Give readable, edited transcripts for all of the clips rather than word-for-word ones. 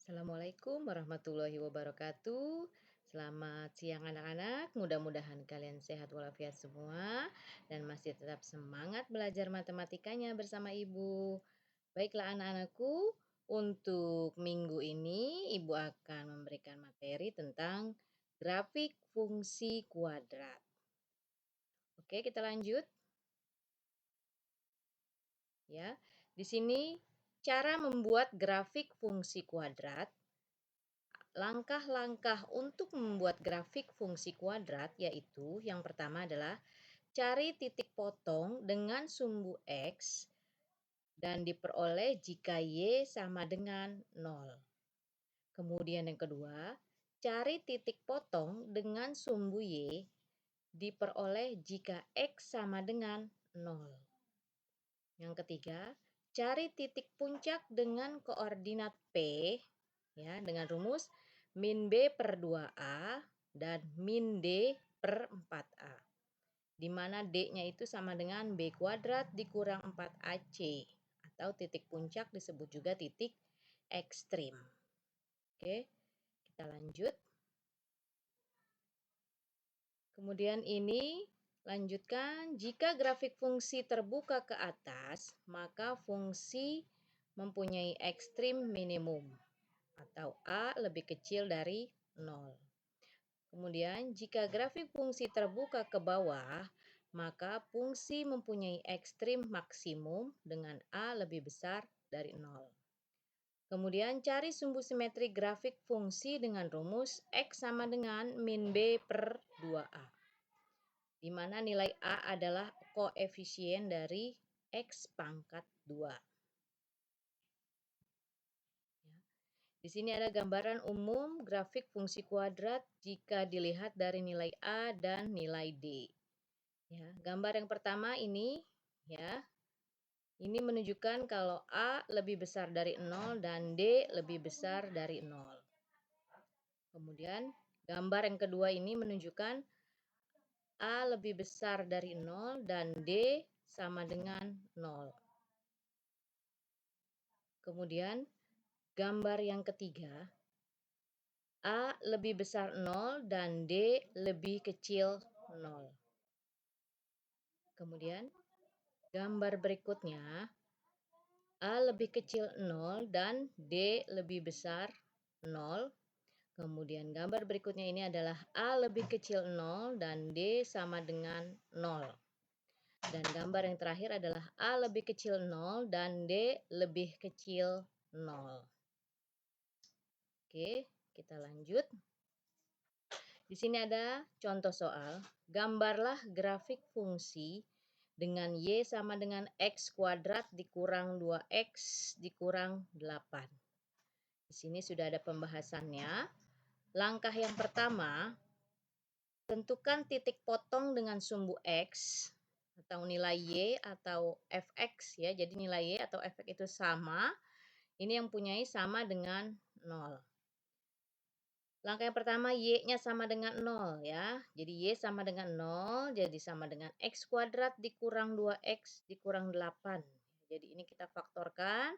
Assalamualaikum warahmatullahi wabarakatuh. Selamat siang anak-anak, mudah-mudahan kalian sehat walafiat semua dan masih tetap semangat belajar matematikanya bersama Ibu. Baiklah anak-anakku, untuk minggu ini Ibu akan memberikan materi tentang grafik fungsi kuadrat. Oke, kita lanjut. Ya, di sini cara membuat grafik fungsi kuadrat. Langkah-langkah untuk membuat grafik fungsi kuadrat yaitu yang pertama adalah cari titik potong dengan sumbu X dan diperoleh jika Y sama dengan 0. Kemudian yang kedua, cari titik potong dengan sumbu Y diperoleh jika X sama dengan 0. Yang ketiga, cari titik puncak dengan koordinat P ya, dengan rumus min B per 2A dan min D per 4A. Di mana D-nya itu sama dengan B kuadrat dikurang 4AC. Atau titik puncak disebut juga titik ekstrim. Oke, kita lanjut. Kemudian ini lanjutkan, jika grafik fungsi terbuka ke atas, maka fungsi mempunyai ekstrim minimum atau A lebih kecil dari 0. Kemudian jika grafik fungsi terbuka ke bawah, maka fungsi mempunyai ekstrim maksimum dengan A lebih besar dari 0. Kemudian cari sumbu simetri grafik fungsi dengan rumus X sama dengan min B per 2A. Di mana nilai A adalah koefisien dari X pangkat 2. Di sini ada gambaran umum grafik fungsi kuadrat jika dilihat dari nilai A dan nilai D. Ya, gambar yang pertama ini ya. Ini menunjukkan kalau A lebih besar dari 0 dan D lebih besar dari 0. Kemudian gambar yang kedua ini menunjukkan A lebih besar dari 0 dan D sama dengan 0. Kemudian gambar yang ketiga, A lebih besar 0 dan D lebih kecil 0. Kemudian gambar berikutnya, A lebih kecil 0 dan D lebih besar 0. Kemudian gambar berikutnya ini adalah A lebih kecil 0 dan D sama dengan 0. Dan gambar yang terakhir adalah A lebih kecil 0 dan D lebih kecil 0. Oke, kita lanjut. Di sini ada contoh soal. Gambarlah grafik fungsi dengan Y sama dengan X kuadrat dikurang 2X dikurang 8. Di sini sudah ada pembahasannya. Langkah yang pertama, tentukan titik potong dengan sumbu X atau nilai Y atau Fx ya. Jadi nilai Y atau Fx itu sama. Ini yang punyai sama dengan 0. Langkah yang pertama, Y-nya sama dengan 0 ya. Jadi Y sama dengan 0, jadi sama dengan X kuadrat dikurang 2X dikurang 8. Jadi ini kita faktorkan.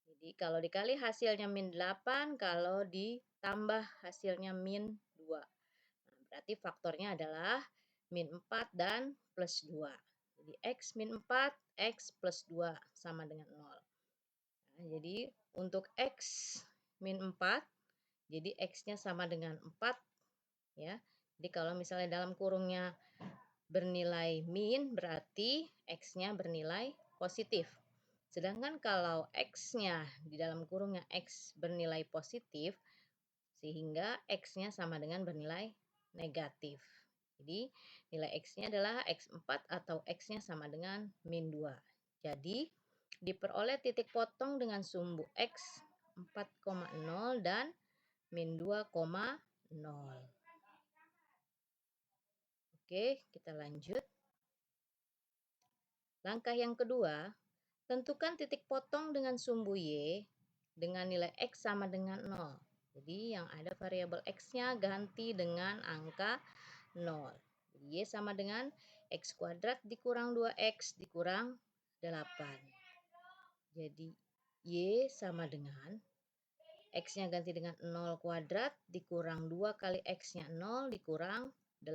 Jadi kalau dikali hasilnya min 8, kalau ditambah hasilnya min 2. Nah, berarti faktornya adalah min 4 dan plus 2. Jadi X min 4, X plus 2 sama dengan 0. Nah, jadi untuk X min 4, jadi X-nya sama dengan 4 ya. Jadi kalau misalnya dalam kurungnya bernilai min, berarti X-nya bernilai positif. Sedangkan kalau X-nya di dalam kurungnya X bernilai positif, sehingga X-nya sama dengan bernilai negatif. Jadi nilai X-nya adalah X4 atau X-nya sama dengan min 2. Jadi diperoleh titik potong dengan sumbu X 4,0 dan min 2,0. Oke, kita lanjut. Langkah yang kedua, tentukan titik potong dengan sumbu Y dengan nilai X sama dengan 0. Jadi yang ada variabel X-nya ganti dengan angka 0. Y sama dengan X kuadrat dikurang 2X dikurang 8. Jadi Y sama dengan X-nya ganti dengan 0 kuadrat dikurang 2 kali X-nya 0 dikurang 8.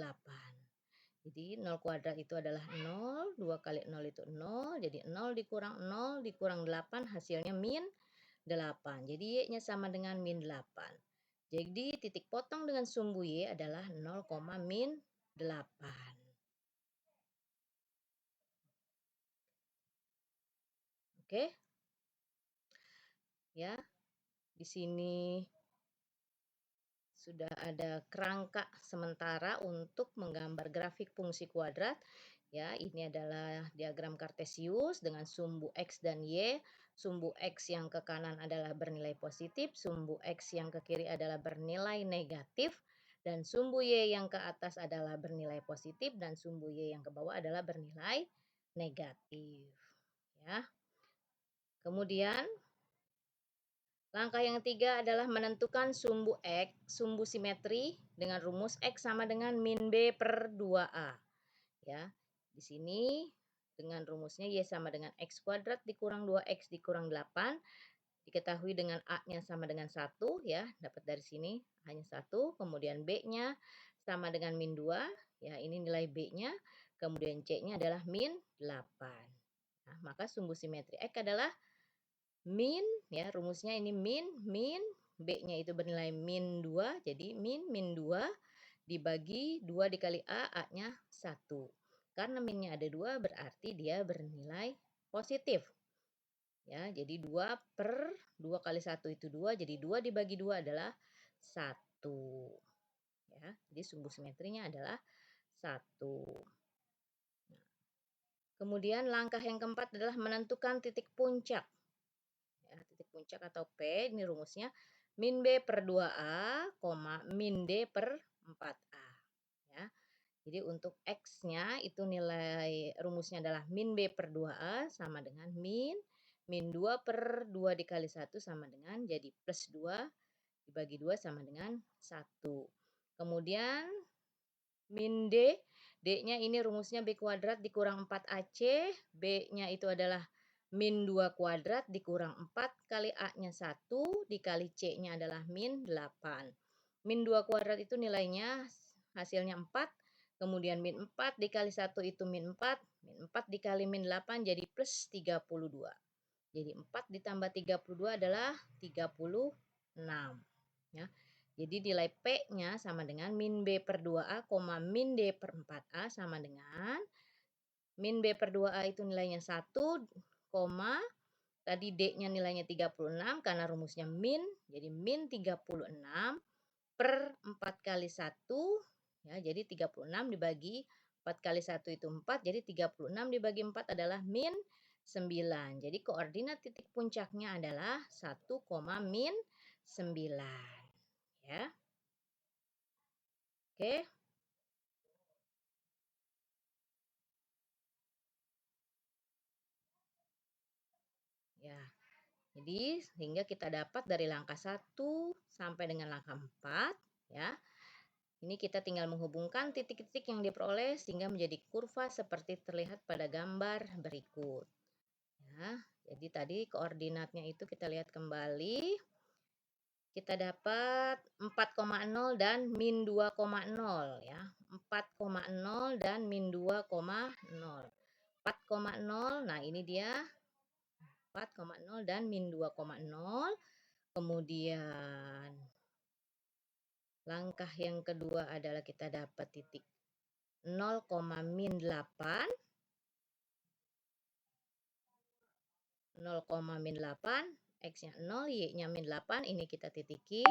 Jadi 0 kuadrat itu adalah 0, 2 kali 0 itu 0, jadi 0 dikurang 8 hasilnya min 8. Jadi Y-nya sama dengan min 8. Jadi titik potong dengan sumbu Y adalah 0, min 8. Oke? Ya. Di sini sudah ada kerangka sementara untuk menggambar grafik fungsi kuadrat. Ya, ini adalah diagram kartesius dengan sumbu X dan Y. Sumbu X yang ke kanan adalah bernilai positif, sumbu X yang ke kiri adalah bernilai negatif, dan sumbu Y yang ke atas adalah bernilai positif, dan sumbu Y yang ke bawah adalah bernilai negatif. Ya. Kemudian langkah yang ketiga adalah menentukan sumbu X, sumbu simetri dengan rumus X sama dengan min B per 2A. Ya, di sini dengan rumusnya Y sama dengan X kuadrat dikurang 2X dikurang 8. Diketahui dengan A-nya sama dengan 1, ya, dapat dari sini hanya 1. Kemudian B-nya sama dengan min 2, ya, ini nilai B-nya. Kemudian C-nya adalah min 8. Nah, maka sumbu simetri X adalah min, ya, rumusnya ini min, B-nya itu bernilai min 2, jadi min 2 dibagi 2 dikali A, A-nya 1. Karena minnya ada 2 berarti dia bernilai positif. Ya, jadi 2 per 2 kali 1 itu 2, jadi 2 dibagi 2 adalah 1. Ya, jadi sumbu simetrinya adalah 1. Nah, kemudian langkah yang keempat adalah menentukan titik puncak. Ya, titik puncak atau P, ini rumusnya min B per 2A, min D per 4A. Ya. Jadi untuk X-nya itu nilai rumusnya adalah min B per 2A sama dengan min 2 per 2 dikali 1 sama dengan jadi plus 2 dibagi 2 sama dengan 1. Kemudian min D, D-nya ini rumusnya B kuadrat dikurang 4AC, B-nya itu adalah min 2 kuadrat dikurang 4 kali A-nya 1 dikali C-nya adalah min 8. Min 2 kuadrat itu nilainya hasilnya 4, kemudian min 4 dikali 1 itu min 4, min 4 dikali min 8 jadi plus 32. Jadi 4 ditambah 32 adalah 36. Ya. Jadi nilai P-nya sama dengan min B per 2A, min D per 4A sama dengan min B per 2A itu nilainya 1, tadi D-nya nilainya 36 karena rumusnya min, jadi min 36 per 4 kali 1, ya, jadi 36 dibagi 4 kali 1 itu 4, jadi 36 dibagi 4 adalah min 9. Jadi koordinat titik puncaknya adalah 1, min 9. Ya. Oke. Ya. Jadi sehingga kita dapat dari langkah 1 sampai dengan langkah 4, ya. Ini kita tinggal menghubungkan titik-titik yang diperoleh sehingga menjadi kurva seperti terlihat pada gambar berikut. Ya, jadi tadi koordinatnya itu kita lihat kembali. Kita dapat 4,0 dan min 2,0 ya. 4,0 dan min 2,0. 4,0, nah ini dia 4,0 dan min 2,0. Kemudian langkah yang kedua adalah kita dapat titik 0, min 8. 0, min 8, X-nya 0, Y-nya min 8, ini kita titikin.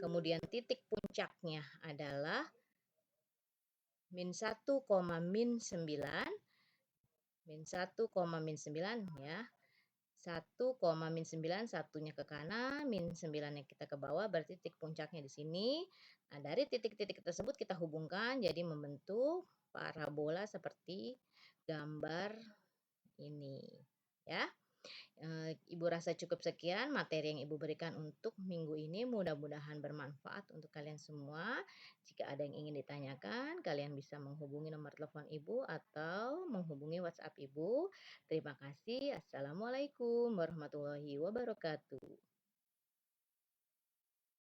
Kemudian titik puncaknya adalah min 1, min 9. Min 1, min 9 ya. 1, min 9, satunya ke kanan, min 9-nya kita ke bawah, berarti titik puncaknya di sini. Nah, dari titik-titik tersebut kita hubungkan jadi membentuk parabola seperti gambar ini. Ya. Ibu rasa cukup sekian materi yang Ibu berikan untuk minggu ini. Mudah-mudahan bermanfaat untuk kalian semua. Jika ada yang ingin ditanyakan, kalian bisa menghubungi nomor telepon Ibu atau menghubungi WhatsApp Ibu. Terima kasih. Assalamualaikum warahmatullahi wabarakatuh.